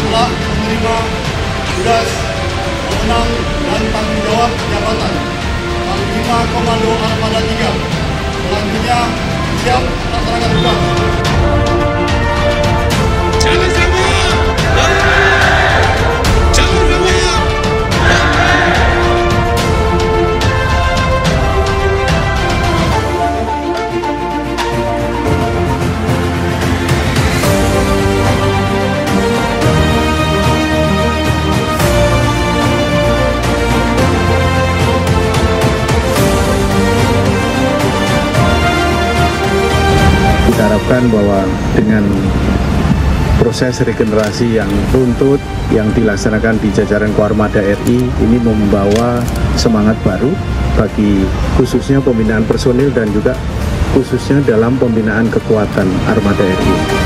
Telah menerima tugas, wewenang dan tanggung jawab jabatan Panglima Komando Armada 3. Selanjutnya siap melaksanakan tugas. Jangan semua! Jangan semua! Kita harapkan bahwa dengan proses regenerasi yang runtut yang dilaksanakan di jajaran Koarmada RI ini membawa semangat baru bagi khususnya pembinaan personil dan juga khususnya dalam pembinaan kekuatan Armada RI.